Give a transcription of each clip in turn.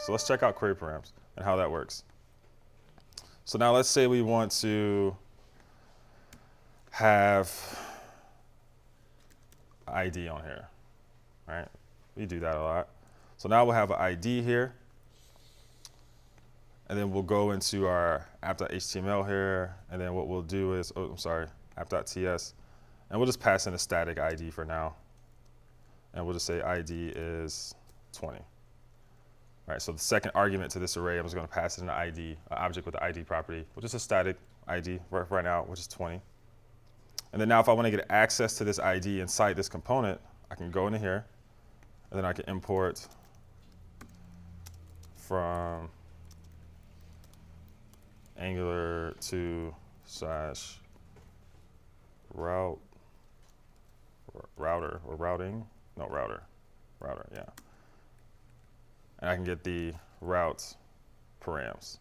So let's check out query params and how that works. So now let's say we want to have ID on here, right? We do that a lot. So now we'll have an ID here. And then we'll go into our app.html here. And then what we'll do is, oh, I'm sorry, app.ts. And we'll just pass in a static ID for now. And we'll just say ID is 20. All right, so the second argument to this array, I'm just going to pass it an ID, an object with the ID property, which is a static ID right now, which is 20. And then now if I want to get access to this ID inside this component, I can go into here, and then I can import from Angular 2 / route, router, or routing, no, router, yeah. And I can get the route params.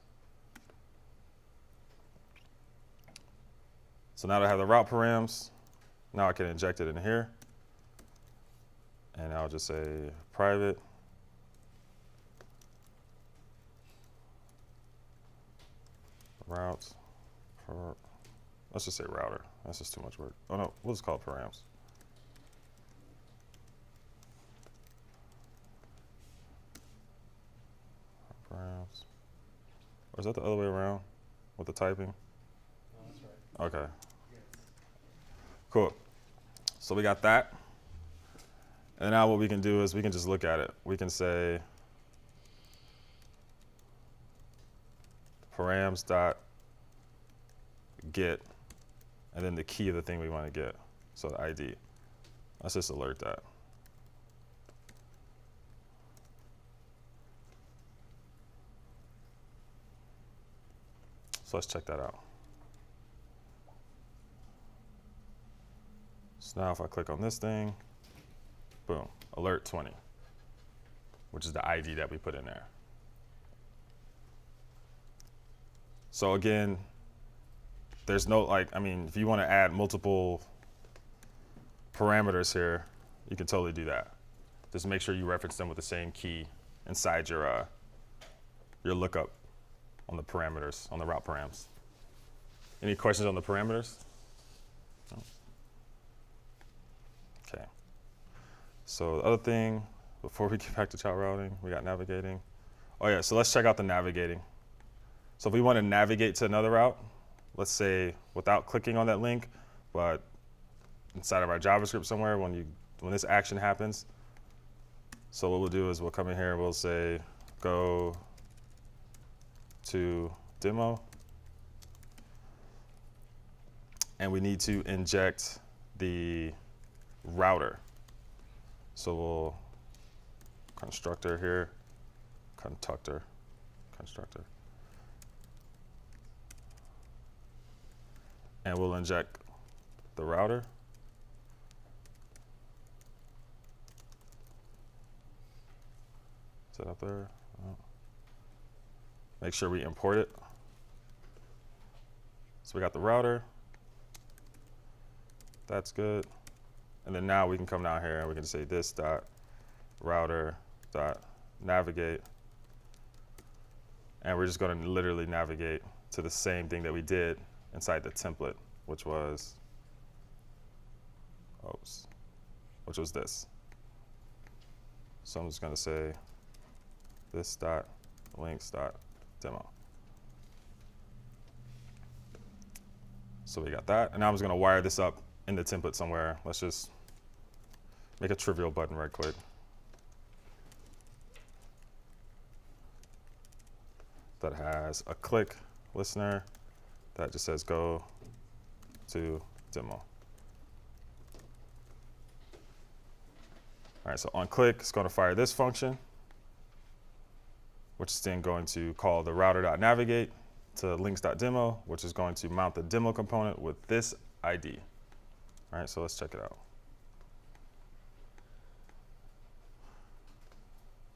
So now that I have the route params, now I can inject it in here. And I'll just say private routes, let's just say router. That's just too much work. Oh no, we'll just call it params. Params. Or is that the other way around with the typing? No, that's right. Okay. Yes. Cool. So we got that. And now what we can do is we can just look at it. We can say params.get, and then the key of the thing we want to get, so the ID. Let's just alert that. So let's check that out. So now if I click on this thing, boom, alert 20, which is the ID that we put in there. So again, there's no, if you want to add multiple parameters here, you can totally do that. Just make sure you reference them with the same key inside your lookup on the parameters, on the route params. Any questions on the parameters? No? Okay. So the other thing, before we get back to child routing, we got navigating. Oh yeah, so let's check out the navigating. So if we want to navigate to another route, let's say without clicking on that link, but inside of our JavaScript somewhere when this action happens. So what we'll do is we'll come in here and we'll say go to demo. And we need to inject the router. So we'll constructor here, constructor. And we'll inject the router. Is that up there? Oh. Make sure we import it. So we got the router. That's good. And then now we can come down here and we can say this dot router dot navigate. And we're just going to literally navigate to the same thing that we did inside the template, which was this. So I'm just going to say this dot links dot demo. So we got that, and now I'm just going to wire this up in the template somewhere. Let's just make a trivial button right click. That has a click listener that just says go to demo. All right, so on click, it's going to fire this function, which is then going to call the router.navigate to links.demo, which is going to mount the demo component with this ID. All right, so let's check it out.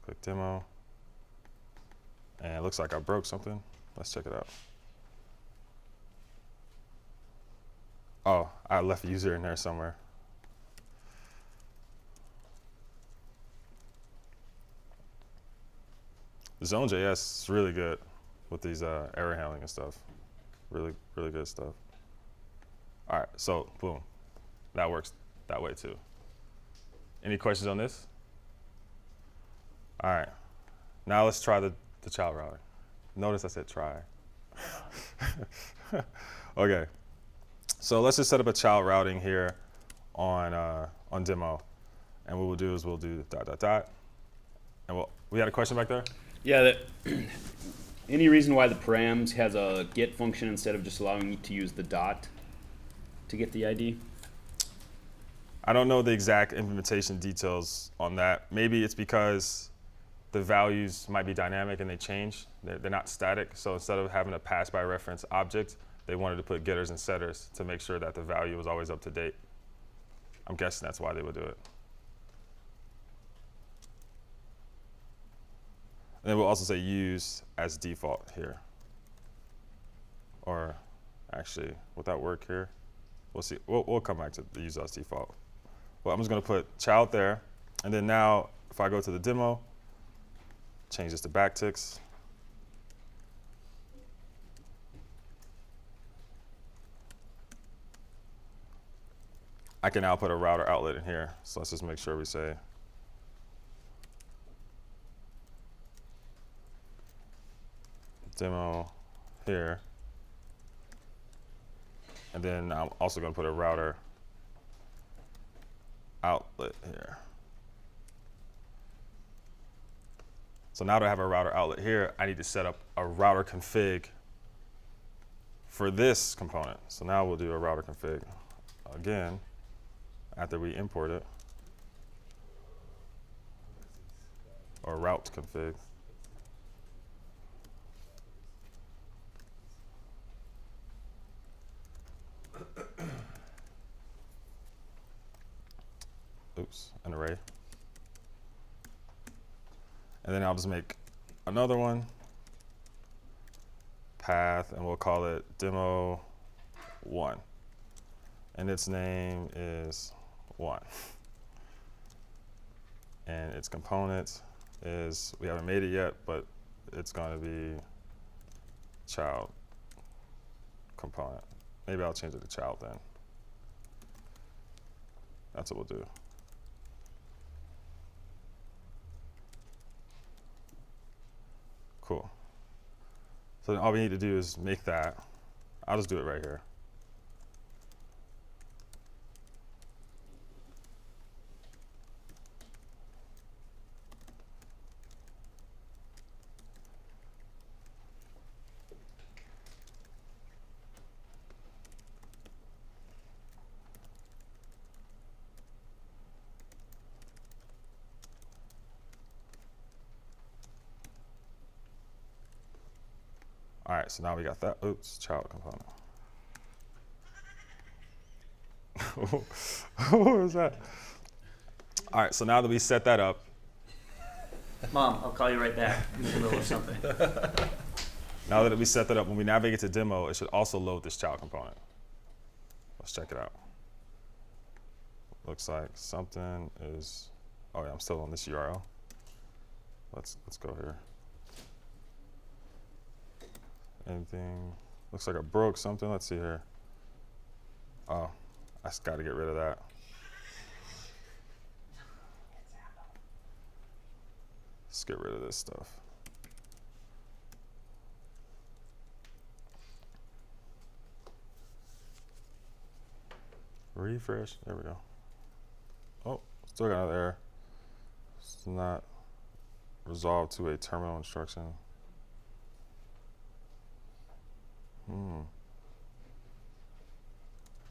Click demo. And it looks like I broke something. Let's check it out. Oh, I left user in there somewhere. The Zone.js is really good with these error handling and stuff. Really, really good stuff. All right, so boom, that works that way too. Any questions on this? All right, now let's try the child routing. Notice I said try. Okay, so let's just set up a child routing here on demo, and what we'll do is we'll do ... And we had a question back there? Yeah, any reason why the params has a get function instead of just allowing you to use the dot to get the ID? I don't know the exact implementation details on that. Maybe it's because the values might be dynamic and they change. They're not static, so instead of having a pass by reference object, they wanted to put getters and setters to make sure that the value was always up to date. I'm guessing that's why they would do it. And then we'll also say use as default here. Or actually, would that work here? We'll see. We'll come back to the use as default. Well, I'm just going to put child there. And then now, if I go to the demo, change this to backticks. I can now put a router outlet in here. So let's just make sure we say demo here. And then I'm also going to put a router outlet here. So now that I have a router outlet here, I need to set up a router config for this component. So now we'll do a router config again after we import it, or route config. Oops, an array. And then I'll just make another one, path, and we'll call it demo1. And its name is 1. And its component is, we haven't made it yet, but it's going to be child component. Maybe I'll change it to child then. That's what we'll do. Cool. So then all we need to do is make that. I'll just do it right here. All right, so now we got that. Oops, child component. What was that? All right, so now that we set that up. Mom, I'll call you right back. I'm in the middle of something. Now that we set that up, when we navigate to demo, it should also load this child component. Let's check it out. Looks like something is, oh yeah, I'm still on this URL. Let's go here. Anything, looks like I broke something. Let's see here. Oh, I just got to get rid of that. Let's get rid of this stuff. Refresh, there we go. Oh, still got another error. It's not resolved to a terminal instruction.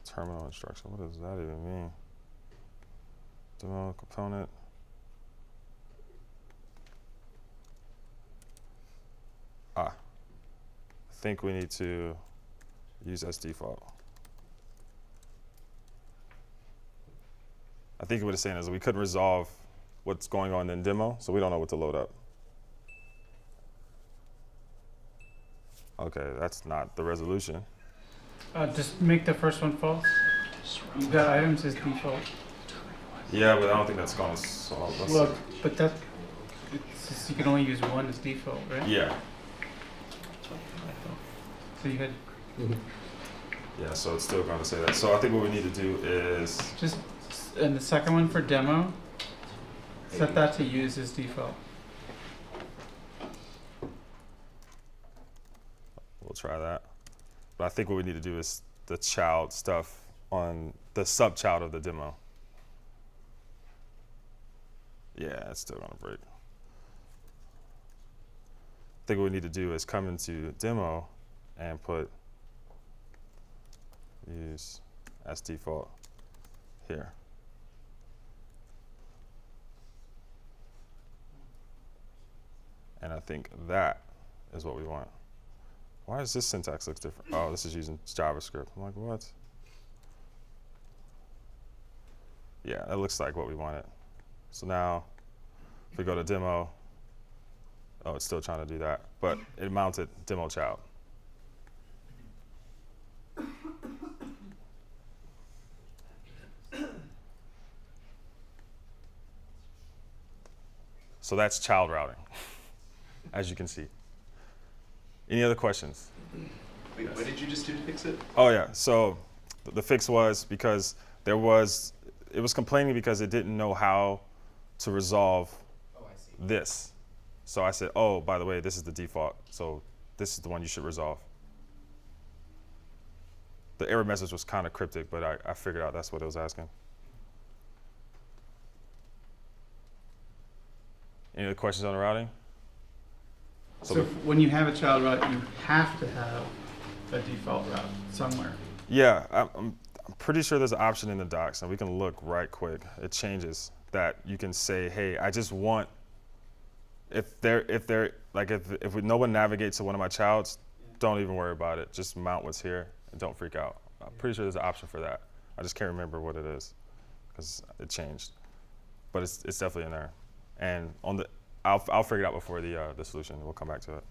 Terminal instruction, what does that even mean? Demo component. I think we need to use as default. I think what it's saying is we couldn't resolve what's going on in demo, so we don't know what to load up. Okay, that's not the resolution. Just make the first one false. You got items as default. Yeah, but I don't think that's going to solve. Look, but that it's just, you can only use one as default, right? Yeah. So you had Yeah, so it's still going to say that. So I think what we need to do is, just, and the second one for demo, set that to use as default. we'll try that. But I think what we need to do is the child stuff on the sub-child of the demo. Yeah, it's still going to break. I think what we need to do is come into demo and put use as default here. And I think that is what we want. Why does this syntax look different? Oh, this is using JavaScript. I'm like, what? Yeah, that looks like what we wanted. So now, if we go to demo, oh, it's still trying to do that, but it mounted demo child. So that's child routing, as you can see. Any other questions? Wait, what did you just do to fix it? Oh yeah, so the fix was because it was complaining because it didn't know how to resolve this. So I said, oh, by the way, this is the default, so this is the one you should resolve. The error message was kind of cryptic, but I figured out that's what it was asking. Any other questions on the routing? So when you have a child route, you have to have a default route somewhere. Yeah, I'm pretty sure there's an option in the docs, and we can look right quick. It changes that you can say, hey, I just want, if no one navigates to one of my childs, don't even worry about it. Just mount what's here and don't freak out. I'm pretty sure there's an option for that. I just can't remember what it is because it changed, but it's definitely in there. And on the, I'll figure it out before the solution. We'll come back to it.